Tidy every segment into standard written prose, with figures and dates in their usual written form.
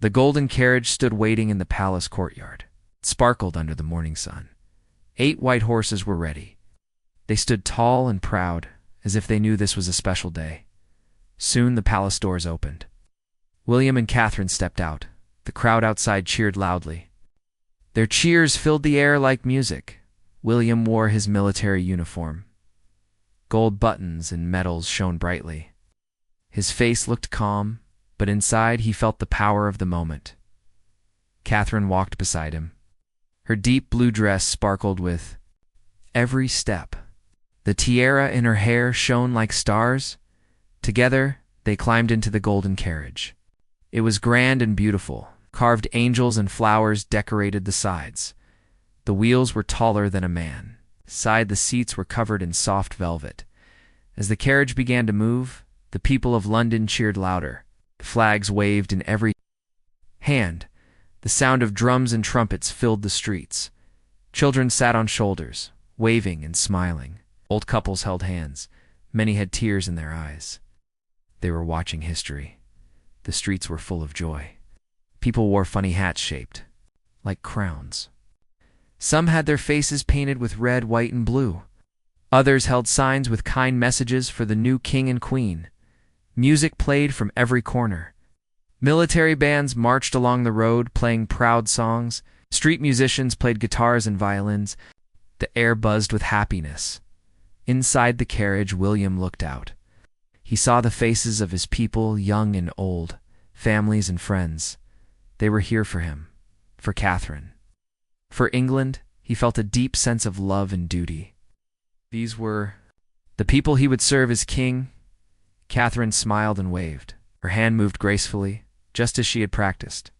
The golden carriage stood waiting in the palace courtyard. It sparkled under the morning sun. 8 white horses were ready. They stood tall and proud, as if they knew this was a special day. Soon the palace doors opened. William and Catherine stepped out. The crowd outside cheered loudly. Their cheers filled the air like music. William wore his military uniform. Gold buttons and medals shone brightly. His face looked calm, but inside he felt the power of the moment. Catherine walked beside him. Her deep blue dress sparkled with every step. The tiara in her hair shone like stars. Together, they climbed into the golden carriage. It was grand and beautiful. Carved angels and flowers decorated the sides. The wheels were taller than a man. Inside, the seats were covered in soft velvet. As the carriage began to move, the people of London cheered louder. Flags waved in every hand. The sound of drums and trumpets filled the streets. Children sat on shoulders, waving and smiling. Old couples held hands. Many had tears in their eyes. They were watching history. The streets were full of joy. People wore funny hats shaped like crowns. Some had their faces painted with red, white, and blue. Others held signs with kind messages for the new king and queen. Music played from every corner. Military bands marched along the road, playing proud songs. Street musicians played guitars and violins. The air buzzed with happiness. Inside the carriage, William looked out. He saw the faces of his people, young and old, families and friends. They were here for him, for Catherine. For England, he felt a deep sense of love and duty. These were the people he would serve as king. Catherine smiled and waved. Her hand moved gracefully, just as she had practiced.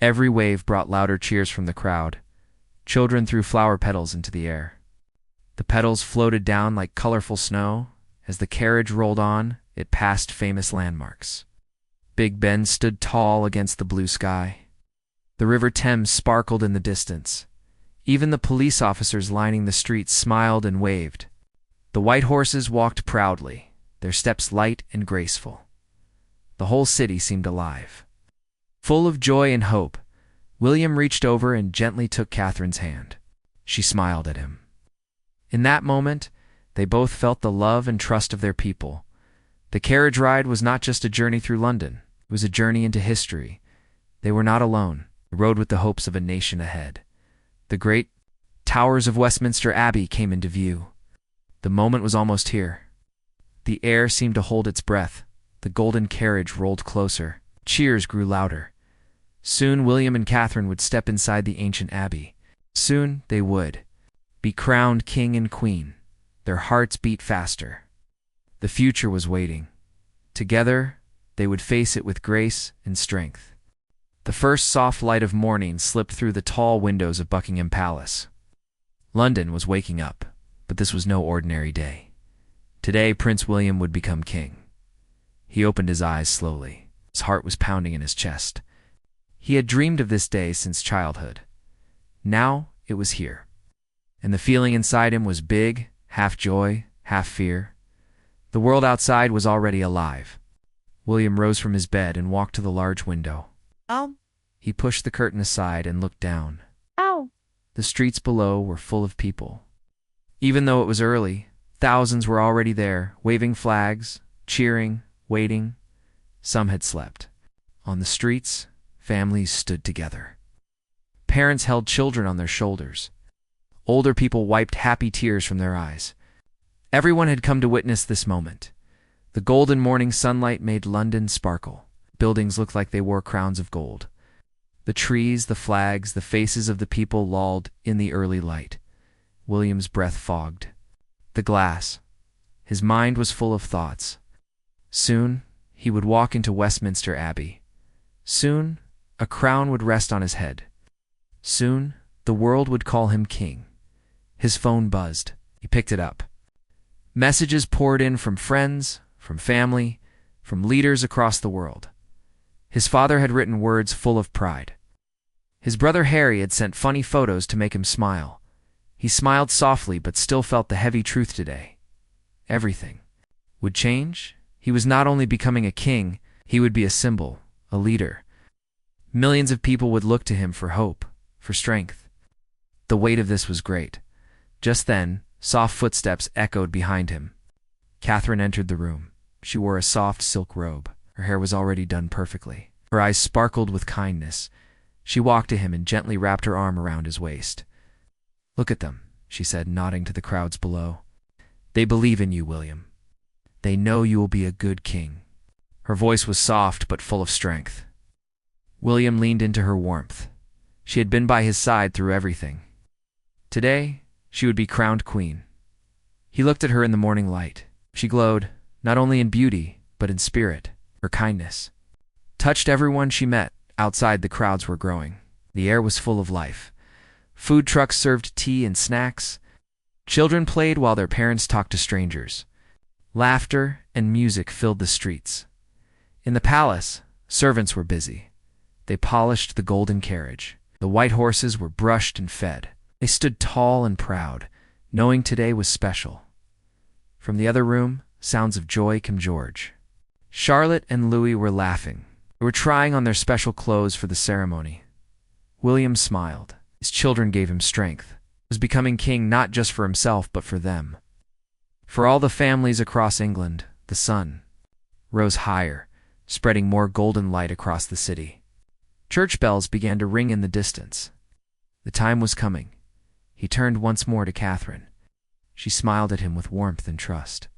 Every wave brought louder cheers from the crowd. Children threw flower petals into the air. The petals floated down like colorful snow. As the carriage rolled on, it passed famous landmarks. Big Ben stood tall against the blue sky. The River Thames sparkled in the distance. Even the police officers lining the streets smiled and waved. The white horses walked proudly, their steps light and graceful. The whole city seemed alive. Full of joy and hope, William reached over and gently took Catherine's hand. She smiled at him. In that moment, they both felt the love and trust of their people. The carriage ride was not just a journey through London. It was a journey into history. They were not alone. They rode with the hopes of a nation ahead. The great towers of Westminster Abbey came into view. The moment was almost here. The air seemed to hold its breath. The golden carriage rolled closer. Cheers grew louder. Soon William and Catherine would step inside the ancient abbey. Soon they would be crowned king and queen. Their hearts beat faster. The future was waiting. Together, they would face it with grace and strength. The first soft light of morning slipped through the tall windows of Buckingham Palace. London was waking up, but this was no ordinary day. Today, Prince William would become king. He opened his eyes slowly. His heart was pounding in his chest. He had dreamed of this day since childhood. Now it was here. And the feeling inside him was big, half joy, half fear. The world outside was already alive. William rose from his bed and walked to the large window. Ow. He pushed the curtain aside and looked down. Ow. The streets below were full of people. Even though it was early, thousands were already there, waving flags, cheering, waiting. Some had slept. On the streets, families stood together. Parents held children on their shoulders. Older people wiped happy tears from their eyes. Everyone had come to witness this moment. The golden morning sunlight made London sparkle. Buildings looked like they wore crowns of gold. The trees, the flags, the faces of the people lolled in the early light. William's breath fogged. The glass. His mind was full of thoughts. Soon, he would walk into Westminster Abbey. Soon, a crown would rest on his head. Soon, the world would call him king. His phone buzzed. He picked it up. Messages poured in from friends, from family, from leaders across the world. His father had written words full of pride. His brother Harry had sent funny photos to make him smile. He smiled softly but still felt the heavy truth today. Everything would change. He was not only becoming a king, he would be a symbol, a leader. Millions of people would look to him for hope, for strength. The weight of this was great. Just then, soft footsteps echoed behind him. Catherine entered the room. She wore a soft silk robe. Her hair was already done perfectly. Her eyes sparkled with kindness. She walked to him and gently wrapped her arm around his waist. "Look at them," she said, nodding to the crowds below. "They believe in you, William. They know you will be a good king." Her voice was soft but full of strength. William leaned into her warmth. She had been by his side through everything. Today, she would be crowned queen. He looked at her in the morning light. She glowed, not only in beauty, but in spirit. Her kindness touched everyone she met. Outside, the crowds were growing. The air was full of life. Food trucks served tea and snacks. Children played while their parents talked to strangers. Laughter and music filled the streets. In the palace, servants were busy. They polished the golden carriage. The white horses were brushed and fed. They stood tall and proud, knowing today was special. From the other room, sounds of joy came. George, Charlotte, and Louis were laughing. They were trying on their special clothes for the ceremony. William smiled. His children gave him strength. He was becoming king not just for himself, but for them. For all the families across England, the sun rose higher, spreading more golden light across the city. Church bells began to ring in the distance. The time was coming. He turned once more to Catherine. She smiled at him with warmth and trust.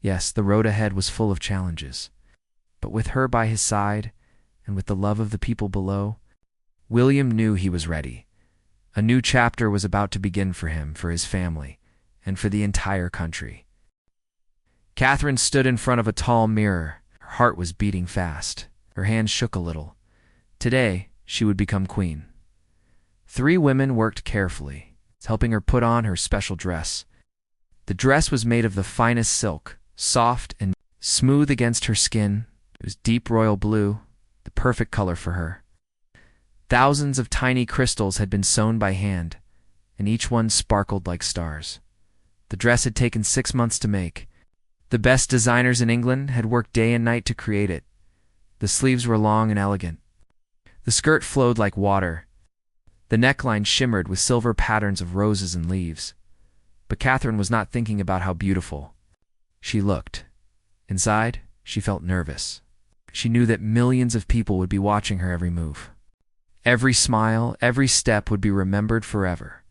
Yes, the road ahead was full of challenges. But with her by his side, and with the love of the people below, William knew he was ready. A new chapter was about to begin for him, for his family, and for the entire country. Catherine stood in front of a tall mirror. Her heart was beating fast. Her hands shook a little. Today, she would become queen. 3 women worked carefully, helping her put on her special dress. The dress was made of the finest silk, soft and smooth against her skin. It was deep royal blue, the perfect color for her. Thousands of tiny crystals had been sewn by hand, and each one sparkled like stars. The dress had taken 6 months to make. The best designers in England had worked day and night to create it. The sleeves were long and elegant. The skirt flowed like water. The neckline shimmered with silver patterns of roses and leaves. But Catherine was not thinking about how beautiful she looked. Inside, she felt nervous. She knew that millions of people would be watching her every move. Every smile, every step would be remembered forever.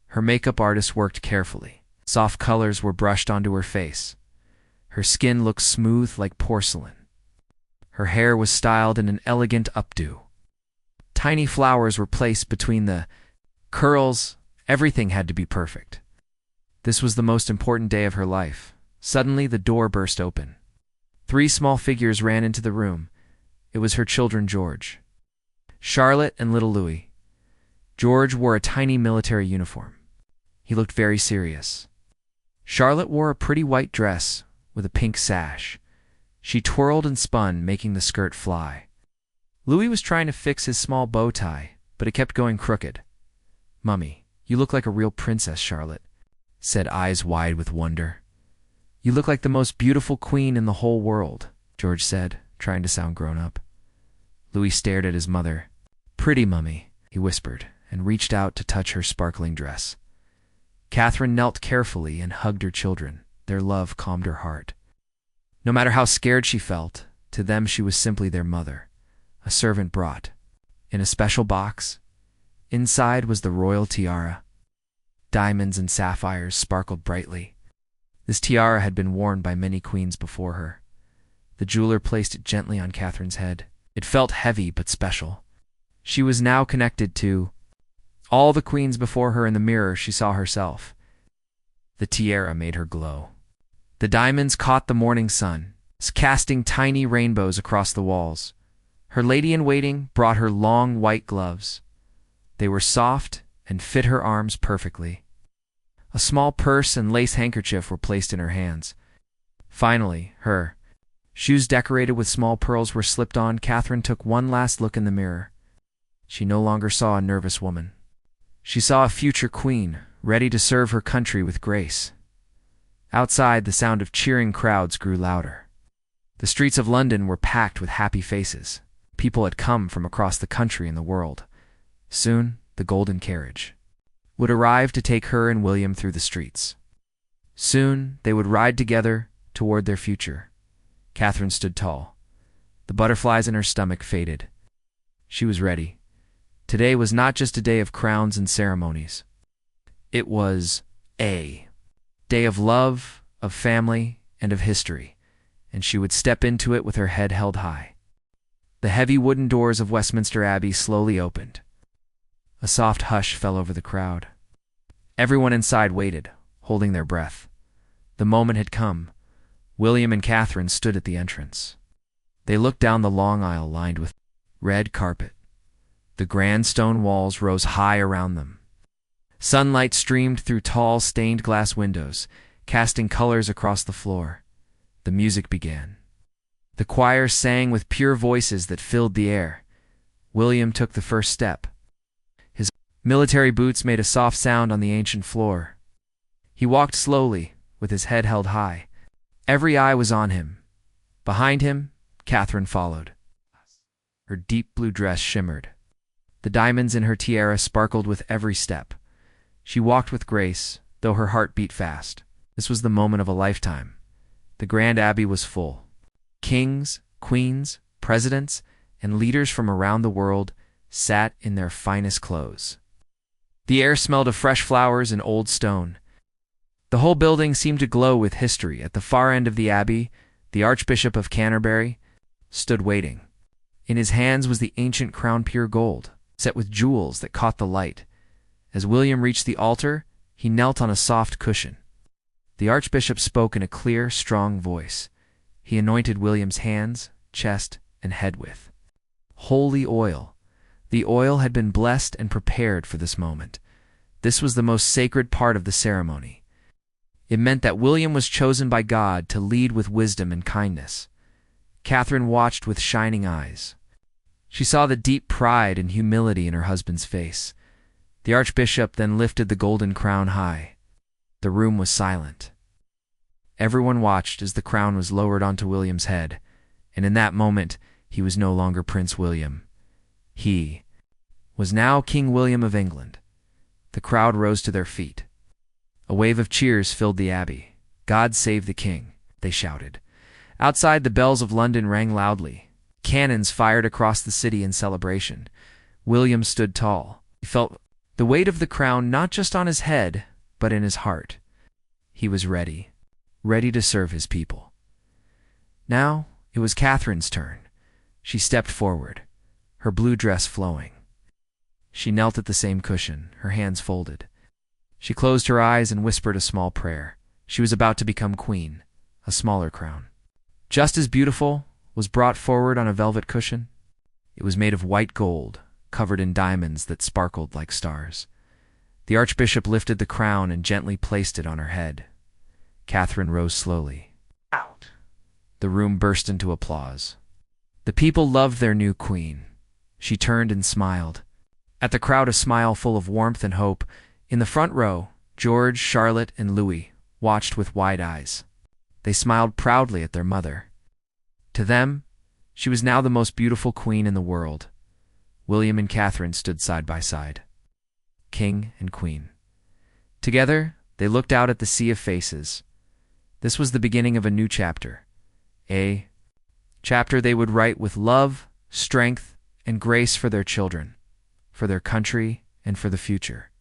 Her makeup artist worked carefully. Soft colors were brushed onto her face. Her skin looked smooth like porcelain. Her hair was styled in an elegant updo. Tiny flowers were placed between the curls. Everything had to be perfect. This was the most important day of her life. Suddenly, the door burst open. 3 small figures ran into the room. It was her children, George, Charlotte, and little Louis. George wore a tiny military uniform. He looked very serious. Charlotte wore a pretty white dress with a pink sash. She twirled and spun, making the skirt fly. Louis was trying to fix his small bow tie, but it kept going crooked. "Mummy, you look like a real princess," Charlotte said, eyes wide with wonder. "You look like the most beautiful queen in the whole world," George said, trying to sound grown up. Louis stared at his mother. "Pretty, Mummy," he whispered, and reached out to touch her sparkling dress. Catherine knelt carefully and hugged her children. Their love calmed her heart. No matter how scared she felt, to them she was simply their mother. A servant brought, in a special box, inside was the royal tiara. Diamonds and sapphires sparkled brightly. This tiara had been worn by many queens before her. The jeweler placed it gently on Catherine's head. It felt heavy but special. She was now connected to all the queens before her. In the mirror, she saw herself. The tiara made her glow. The diamonds caught the morning sun, casting tiny rainbows across the walls. Her lady-in-waiting brought her long white gloves. They were soft and fit her arms perfectly. A small purse and lace handkerchief were placed in her hands. Finally, her shoes decorated with small pearls were slipped on. Catherine took one last look in the mirror. She no longer saw a nervous woman. She saw a future queen, ready to serve her country with grace. Outside, the sound of cheering crowds grew louder. The streets of London were packed with happy faces. People had come from across the country and the world. Soon, the golden carriage would arrive to take her and William through the streets. Soon, they would ride together toward their future. Catherine stood tall. The butterflies in her stomach faded. She was ready. Today was not just a day of crowns and ceremonies. It was a day of love, of family, and of history, and she would step into it with her head held high. The heavy wooden doors of Westminster Abbey slowly opened. A soft hush fell over the crowd. Everyone inside waited, holding their breath. The moment had come. William and Catherine stood at the entrance. They looked down the long aisle lined with red carpet. The grand stone walls rose high around them. Sunlight streamed through tall stained glass windows, casting colors across the floor. The music began. The choir sang with pure voices that filled the air. William took the first step. His military boots made a soft sound on the ancient floor. He walked slowly, with his head held high. Every eye was on him. Behind him, Catherine followed. Her deep blue dress shimmered. The diamonds in her tiara sparkled with every step. She walked with grace, though her heart beat fast. This was the moment of a lifetime. The grand abbey was full. Kings, queens, presidents, and leaders from around the world sat in their finest clothes. The air smelled of fresh flowers and old stone. The whole building seemed to glow with history. At the far end of the abbey, the Archbishop of Canterbury stood waiting. In his hands was the ancient crown, pure gold, set with jewels that caught the light. As William reached the altar, he knelt on a soft cushion. The Archbishop spoke in a clear, strong voice. He anointed William's hands, chest, and head with holy oil. The oil had been blessed and prepared for this moment. This was the most sacred part of the ceremony. It meant that William was chosen by God to lead with wisdom and kindness. Catherine watched with shining eyes. She saw the deep pride and humility in her husband's face. The Archbishop then lifted the golden crown high. The room was silent. Everyone watched as the crown was lowered onto William's head, and in that moment he was no longer Prince William. He was now King William of England. The crowd rose to their feet. A wave of cheers filled the abbey. "God save the king," they shouted. Outside, the bells of London rang loudly. Cannons fired across the city in celebration. William stood tall. He felt the weight of the crown not just on his head, but in his heart. He was ready to serve his people. Now it was Catherine's turn. She stepped forward, her blue dress flowing. She knelt at the same cushion, her hands folded. She closed her eyes and whispered a small prayer. She was about to become queen, a smaller crown. Just as beautiful, was brought forward on a velvet cushion. It was made of white gold, covered in diamonds that sparkled like stars. The Archbishop lifted the crown and gently placed it on her head. Catherine rose slowly. Out. The room burst into applause. The people loved their new queen. She turned and smiled. At the crowd, a smile full of warmth and hope. In the front row, George, Charlotte, and Louis watched with wide eyes. They smiled proudly at their mother. To them, she was now the most beautiful queen in the world. William and Catherine stood side by side, king and queen. Together, they looked out at the sea of faces. This was the beginning of a new chapter, a chapter they would write with love, strength, and grace for their children, for their country, and for the future.